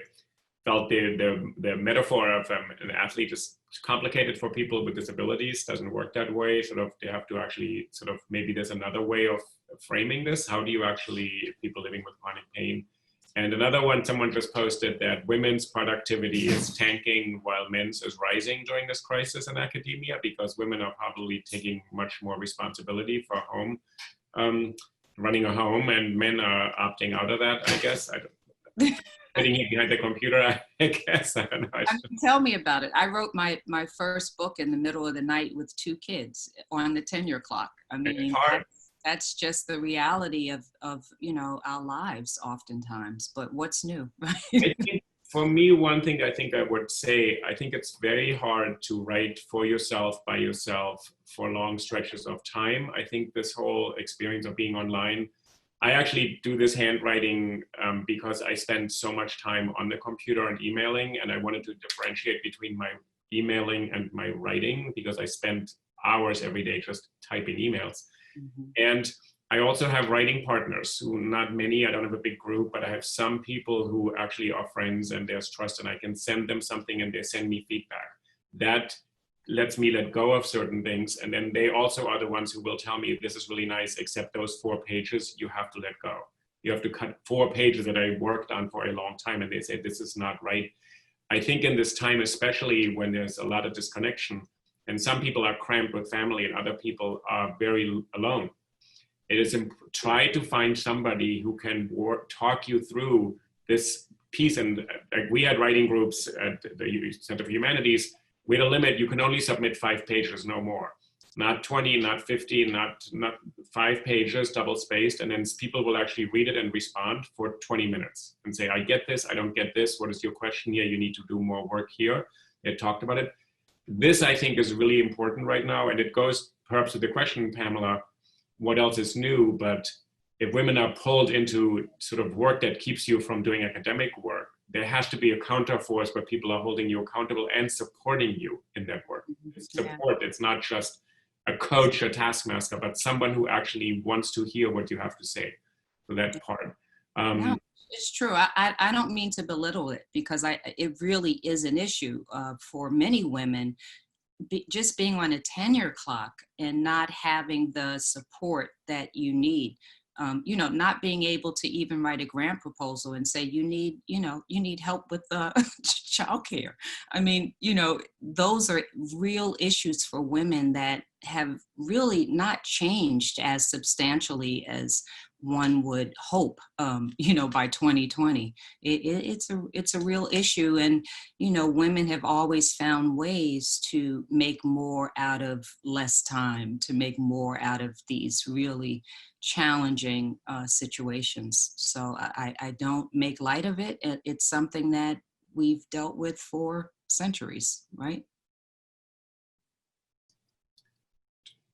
[SPEAKER 1] felt the metaphor of an athlete is complicated for people with disabilities, doesn't work that way. Sort of, they have to actually maybe there's another way of framing this. How do you actually, people living with chronic pain? And another one, someone just posted that women's productivity is tanking while men's is rising during this crisis in academia, because women are probably taking much more responsibility for running a home, and men are opting out of that, I guess. Sitting here behind the computer, I guess. I don't know.
[SPEAKER 4] Tell me about it. I wrote my first book in the middle of the night with 2 kids on the tenure clock. I mean, that's just the reality of our lives oftentimes. But what's new?
[SPEAKER 1] I think for me, one thing I think I would say, I think it's very hard to write for yourself, by yourself, for long stretches of time. I think this whole experience of being online, I actually do this handwriting because I spend so much time on the computer and emailing, and I wanted to differentiate between my emailing and my writing, because I spend hours every day just typing emails. Mm-hmm. And I also have writing partners who, not many, I don't have a big group, but I have some people who actually are friends and there's trust, and I can send them something and they send me feedback. That lets me let go of certain things. And then they also are the ones who will tell me, this is really nice, except those 4 pages, you have to let go. You have to cut 4 pages that I worked on for a long time. And they say, this is not right. I think in this time, especially when there's a lot of disconnection, and some people are cramped with family and other people are very alone, it is try to find somebody who can talk you through this piece. And we had writing groups at the Center for Humanities. With a limit, you can only submit 5 pages, no more. Not 20, not 50, not 5 pages, double spaced, and then people will actually read it and respond for 20 minutes and say, I get this, I don't get this, what is your question here? You need to do more work here. They talked about it. This, I think, is really important right now, and it goes perhaps to the question, Pamela, what else is new? But if women are pulled into sort of work that keeps you from doing academic work, there has to be a counterforce where people are holding you accountable and supporting you in that work. It's support, it's not just a coach, a taskmaster, but someone who actually wants to hear what you have to say. So that part.
[SPEAKER 4] No, it's true. I don't mean to belittle it, because it really is an issue for many women. Just being on a tenure clock and not having the support that you need. Not being able to even write a grant proposal and say, you need help with childcare. I mean, those are real issues for women that have really not changed as substantially as one would hope, you know, by 2020. It's a real issue. And, you know, women have always found ways to make more out of less time, to make more out of these really challenging situations. So I don't make light of it. It's something that we've dealt with for centuries, right?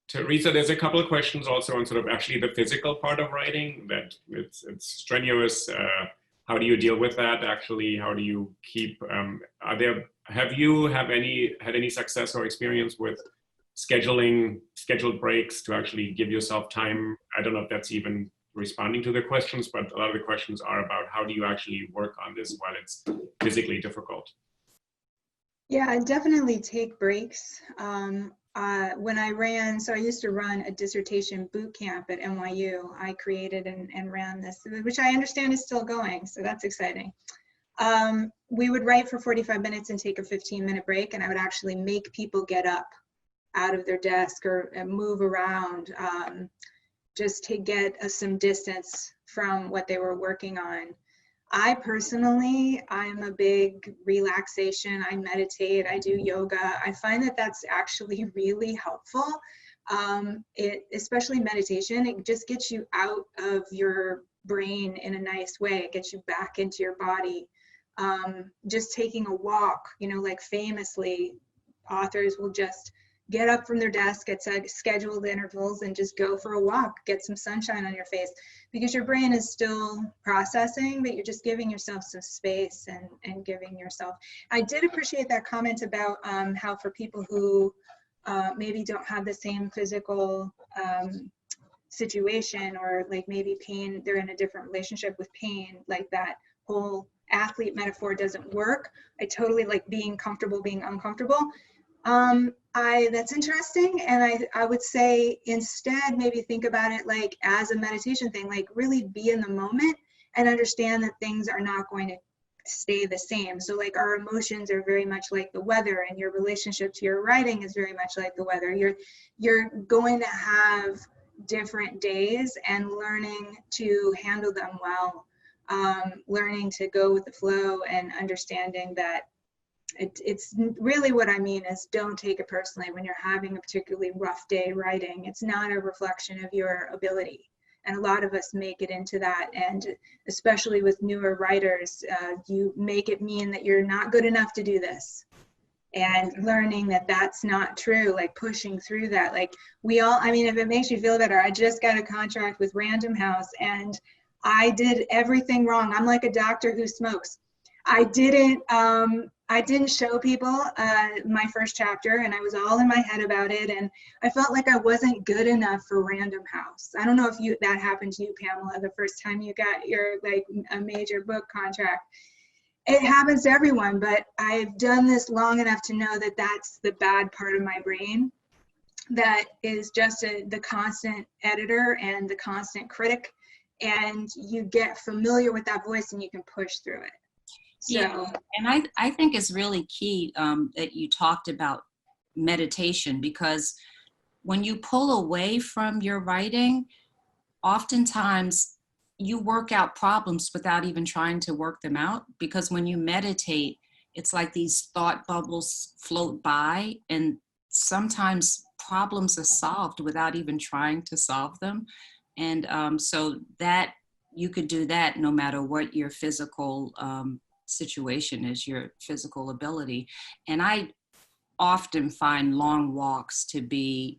[SPEAKER 1] Theresa, there's a couple of questions also on sort of actually the physical part of writing, that it's strenuous. How do you deal with that actually? How do you keep, have you had any success or experience with scheduled breaks to actually give yourself time? I don't know if that's even responding to the questions, but a lot of the questions are about how do you actually work on this while it's physically difficult?
[SPEAKER 3] Yeah, I definitely take breaks. When I ran, so I used to run a dissertation boot camp at NYU. I created and ran this, which I understand is still going, so that's exciting. We would write for 45 minutes and take a 15-minute break, and I would actually make people get up out of their desk or move around just to get some distance from what they were working on. I personally, I'm a big relaxation. I meditate, I do yoga. I find that that's actually really helpful. Especially meditation, it just gets you out of your brain in a nice way. It gets you back into your body. Just taking a walk, you know, like famously, authors will just get up from their desk at scheduled intervals and just go for a walk, get some sunshine on your face, because your brain is still processing, but you're just giving yourself some space and giving yourself. I did appreciate that comment about how for people who maybe don't have the same physical situation, or like maybe pain, they're in a different relationship with pain, like that whole athlete metaphor doesn't work. I totally like being comfortable, being uncomfortable. That's interesting. And I would say instead, maybe think about it like as a meditation thing, like really be in the moment and understand that things are not going to stay the same. So like our emotions are very much like the weather, and your relationship to your writing is very much like the weather. You're going to have different days, and learning to handle them well, learning to go with the flow, and understanding that it's really, what I mean is, don't take it personally when you're having a particularly rough day writing. It's not a reflection of your ability. And a lot of us make it into that. And especially with newer writers, you make it mean that you're not good enough to do this. And learning that that's not true, like pushing through that. Like we all, I mean, if it makes you feel better, I just got a contract with Random House and I did everything wrong. I'm like a doctor who smokes. I didn't show people my first chapter, and I was all in my head about it, and I felt like I wasn't good enough for Random House. I don't know if that happened to you, Pamela, the first time you got your like a major book contract. It happens to everyone, but I've done this long enough to know that that's the bad part of my brain, that is just the constant editor and the constant critic, and you get familiar with that voice and you can push through it. So.
[SPEAKER 4] Yeah, and I think it's really key that you talked about meditation, because when you pull away from your writing, oftentimes you work out problems without even trying to work them out, because when you meditate, it's like these thought bubbles float by, and sometimes problems are solved without even trying to solve them. And so that you could do that no matter what your physical situation is, your physical ability. And I often find long walks to be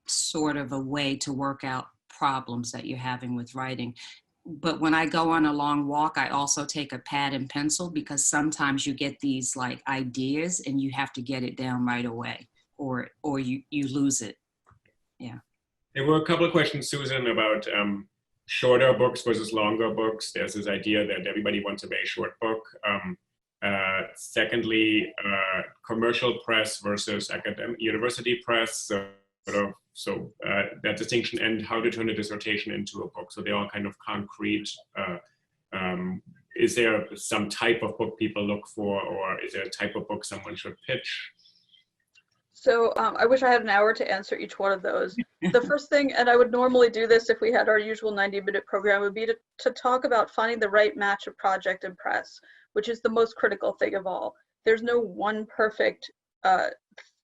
[SPEAKER 4] sort of a way to work out problems that you're having with writing. But when I go on a long walk, I also take a pad and pencil, because sometimes you get these like ideas and you have to get it down right away, or you lose it. Yeah.
[SPEAKER 1] There were a couple of questions, Susan, about shorter books versus longer books. There's this idea that everybody wants a very short book. Secondly, commercial press versus academic university press. So that distinction, and how to turn a dissertation into a book. So they're all kind of concrete. Is there some type of book people look for, or is there a type of book someone should pitch?
[SPEAKER 2] So I wish I had an hour to answer each one of those. The first thing, and I would normally do this if we had our usual 90-minute program, would be to talk about finding the right match of project and press, which is the most critical thing of all. There's no one perfect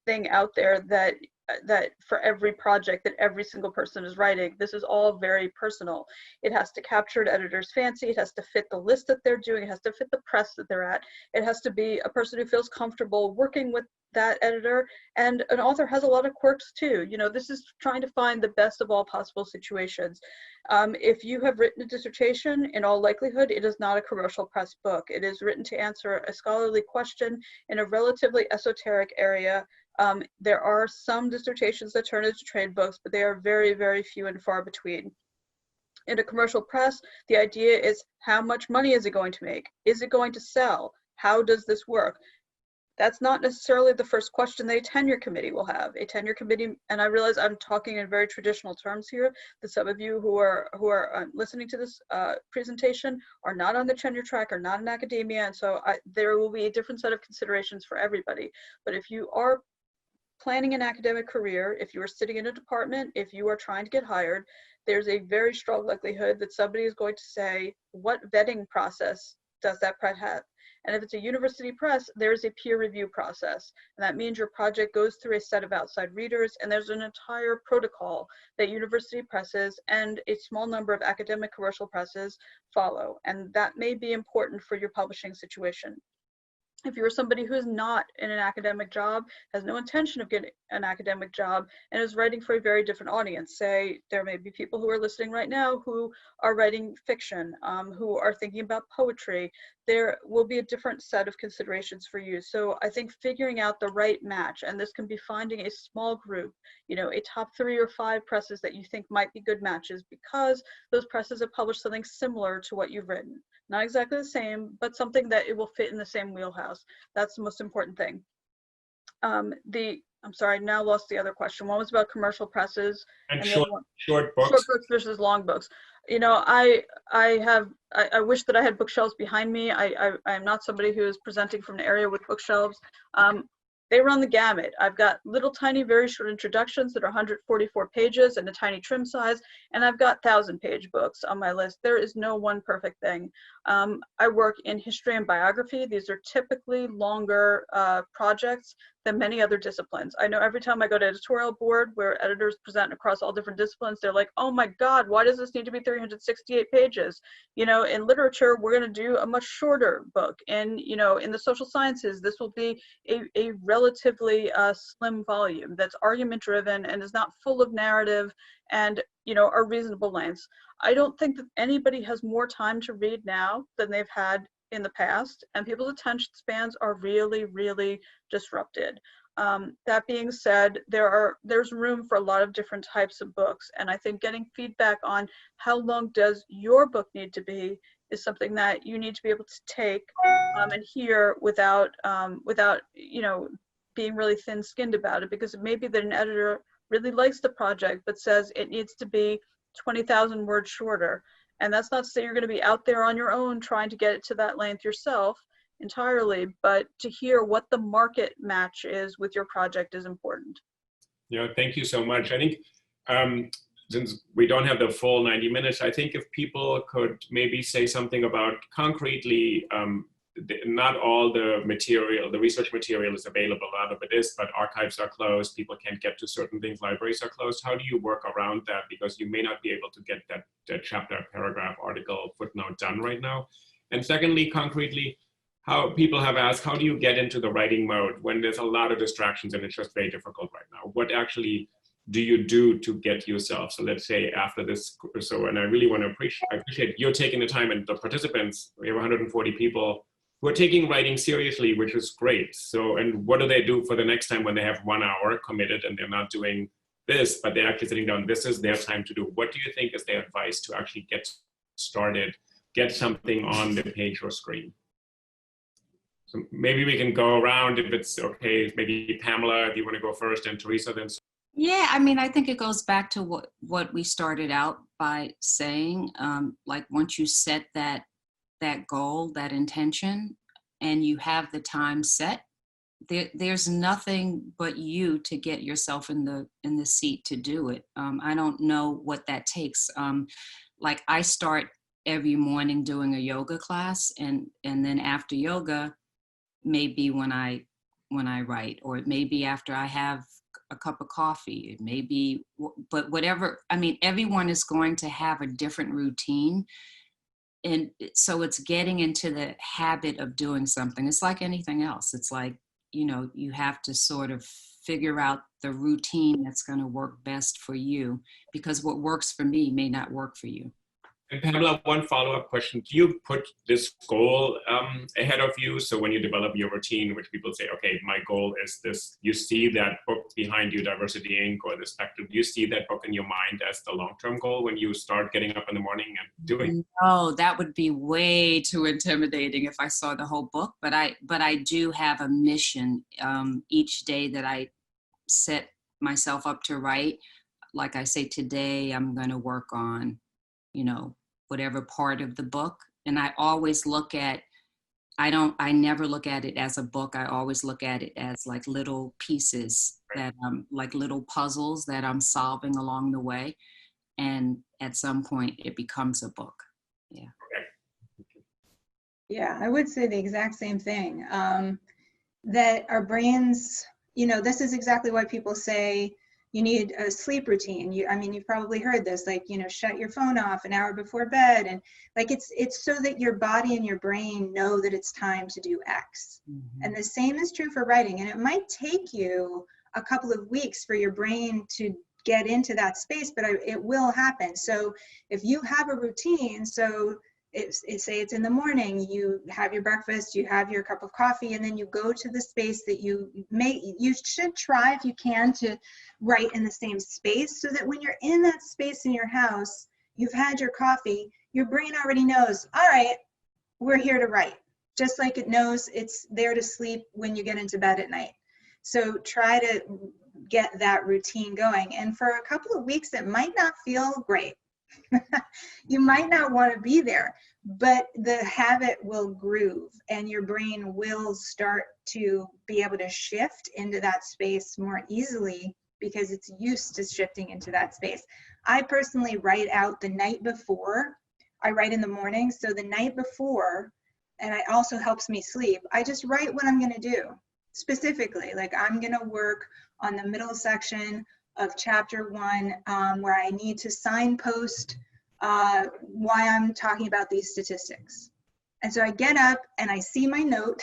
[SPEAKER 2] thing out there that for every project that every single person is writing. This is all very personal. It has to capture an editor's fancy. It has to fit the list that they're doing. It has to fit the press that they're at. It has to be a person who feels comfortable working with that editor. And an author has a lot of quirks too. You know, this is trying to find the best of all possible situations. If you have written a dissertation, in all likelihood, it is not a commercial press book. It is written to answer a scholarly question in a relatively esoteric area. There are some dissertations that turn into trade books, but they are very, very few and far between. In a commercial press, the idea is how much money is it going to make? Is it going to sell? How does this work? That's not necessarily the first question that a tenure committee will have. A tenure committee, and I realize I'm talking in very traditional terms here, that some of you who are listening to this presentation are not on the tenure track, are not in academia, and so there will be a different set of considerations for everybody. But if you are planning an academic career, if you are sitting in a department, if you are trying to get hired, there's a very strong likelihood that somebody is going to say, what vetting process does that press have? And if it's a university press, there's a peer review process. And that means your project goes through a set of outside readers, and there's an entire protocol that university presses and a small number of academic commercial presses follow. And that may be important for your publishing situation. If you're somebody who is not in an academic job, has no intention of getting an academic job, and is writing for a very different audience, say there may be people who are listening right now who are writing fiction, who are thinking about poetry, there will be a different set of considerations for you. So I think figuring out the right match, and this can be finding a small group, you know, a top 3 or 5 presses that you think might be good matches because those presses have published something similar to what you've written. Not exactly the same, but something that it will fit in the same wheelhouse. That's the most important thing. I'm sorry, I now lost the other question. One was about commercial presses.
[SPEAKER 1] And short books.
[SPEAKER 2] Short books versus long books. You know, I wish that I had bookshelves behind me. I am not somebody who is presenting from an area with bookshelves. They run the gamut. I've got little tiny, very short introductions that are 144 pages and a tiny trim size, and I've got 1,000-page books on my list. There is no one perfect thing. I work in history and biography. These are typically longer projects than many other disciplines. I know every time I go to editorial board where editors present across all different disciplines, they're like, oh my God, why does this need to be 368 pages? You know, in literature, we're gonna do a much shorter book. And, you know, in the social sciences, this will be a relatively slim volume that's argument driven and is not full of narrative and, you know, are reasonable lengths. I don't think that anybody has more time to read now than they've had in the past, and people's attention spans are really, really disrupted. That being said, there's room for a lot of different types of books, and I think getting feedback on how long does your book need to be is something that you need to be able to take and hear without you know, being really thin-skinned about it, because it may be that an editor really likes the project but says it needs to be 20,000 words shorter. And that's not to say you're going to be out there on your own trying to get it to that length yourself entirely, but to hear what the market match is with your project is important.
[SPEAKER 1] Yeah, thank you so much. I think since we don't have the full 90 minutes, I think if people could maybe say something about concretely, not all the material, the research material is available, a lot of it is, but archives are closed, people can't get to certain things, libraries are closed. How do you work around that? Because you may not be able to get that chapter, paragraph, article, footnote done right now. And secondly, concretely, how people have asked, how do you get into the writing mode when there's a lot of distractions and it's just very difficult right now? What actually do you do to get yourself? So let's say after this, and I really want to appreciate you taking the time, and the participants, we have 140 people who are taking writing seriously, which is great. So, and what do they do for the next time when they have 1 hour committed and they're not doing this, but they're actually sitting down, this is their time to do. What do you think is their advice to actually get started, get something on the page or screen? So maybe we can go around if it's okay, maybe Pamela, if you want to go first, and Theresa then.
[SPEAKER 4] Yeah, I mean, I think it goes back to what we started out by saying, like once you set that goal, that intention, and you have the time set, there's nothing but you to get yourself in the seat to do it. I don't know what that takes. Like I start every morning doing a yoga class, and then after yoga, maybe when I write, or it may be after I have a cup of coffee, it may be, but whatever. I mean, everyone is going to have a different routine. And so it's getting into the habit of doing something. It's like anything else. It's like, you have to sort of figure out the routine that's going to work best for you, because what works for me may not work for you.
[SPEAKER 1] And Pamela, one follow-up question. Do you put this goal ahead of you? So when you develop your routine, which people say, okay, my goal is this, you see that book behind you, Diversity Inc. or the Spectrum, do you see that book in your mind as the long-term goal when you start getting up in the morning and doing?
[SPEAKER 4] No, that would be way too intimidating if I saw the whole book. But I do have a mission each day that I set myself up to write. Like I say, today I'm going to work on, whatever part of the book. And I always look at, I never look at it as a book. I always look at it as like little pieces that like little puzzles that I'm solving along the way. And at some point it becomes a book. Yeah.
[SPEAKER 3] Yeah, I would say the exact same thing. That our brains, this is exactly why people say, you need a sleep routine. You've probably heard this, like, shut your phone off an hour before bed. And like, it's so that your body and your brain know that it's time to do X. Mm-hmm. And the same is true for writing. And it might take you a couple of weeks for your brain to get into that space, but it will happen. So if you have a routine, so say it's in the morning, you have your breakfast, you have your cup of coffee, and then you go to the space that you should try, if you can, to write in the same space, so that when you're in that space in your house, you've had your coffee, your brain already knows, all right, we're here to write. Just like it knows it's there to sleep when you get into bed at night. So try to get that routine going. And for a couple of weeks, it might not feel great. You might not want to be there, but the habit will groove and your brain will start to be able to shift into that space more easily because it's used to shifting into that space. I personally write out the night before. I write in the morning, so the night before, and it also helps me sleep, I just write what I'm going to do specifically. Like, I'm going to work on the middle section of chapter 1, where I need to signpost why I'm talking about these statistics. And so I get up and I see my note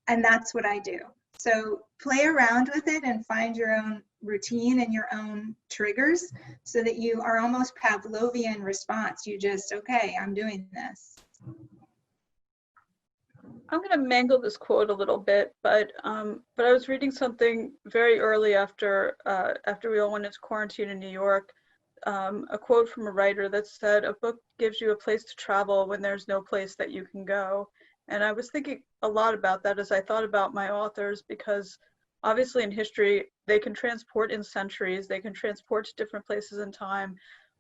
[SPEAKER 3] and that's what I do. So play around with it and find your own routine and your own triggers so that you are almost Pavlovian response. You just, okay, I'm doing this.
[SPEAKER 2] I'm going to mangle this quote a little bit, but I was reading something very early after we all went into quarantine in New York, a quote from a writer that said, "A book gives you a place to travel when there's no place that you can go." And I was thinking a lot about that as I thought about my authors, because obviously in history, they can transport in centuries, they can transport to different places in time,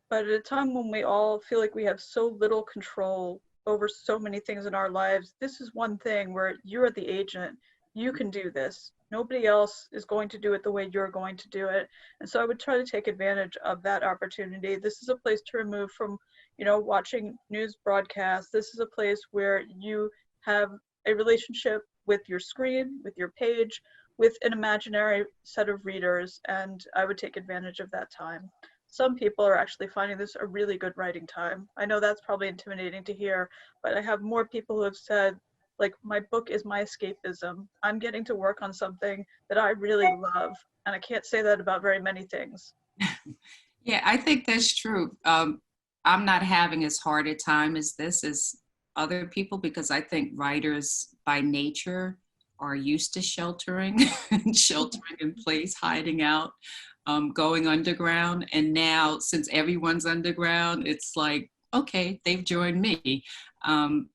[SPEAKER 2] but at a time when we all feel like we have so little control over so many things in our lives, this is one thing where you're the agent. You can do this. Nobody else is going to do it the way you're going to do it. And so I would try to take advantage of that opportunity. This is a place to remove from, watching news broadcasts. This is a place where you have a relationship with your screen, with your page, with an imaginary set of readers, and I would take advantage of that time. Some people are actually finding this a really good writing time. I know that's probably intimidating to hear, but I have more people who have said, like, my book is my escapism. I'm getting to work on something that I really love. And I can't say that about very many things.
[SPEAKER 4] Yeah, I think that's true. I'm not having as hard a time as this as other people, because I think writers by nature are used to sheltering in place, hiding out. Going underground, and now since everyone's underground, it's like, okay, they've joined me,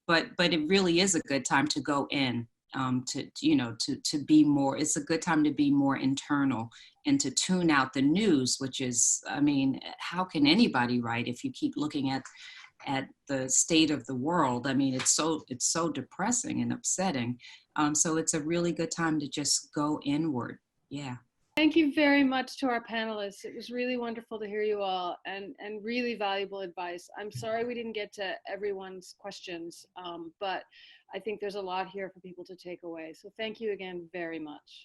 [SPEAKER 4] but it really is a good time to go in, to be more. It's a good time to be more internal and to tune out the news, which is, I mean, how can anybody write if you keep looking at the state of the world? I mean, it's so depressing and upsetting. So it's a really good time to just go inward. Yeah.
[SPEAKER 5] Thank you very much to our panelists. It was really wonderful to hear you all, and really valuable advice. I'm sorry we didn't get to everyone's questions, but I think there's a lot here for people to take away. So thank you again very much.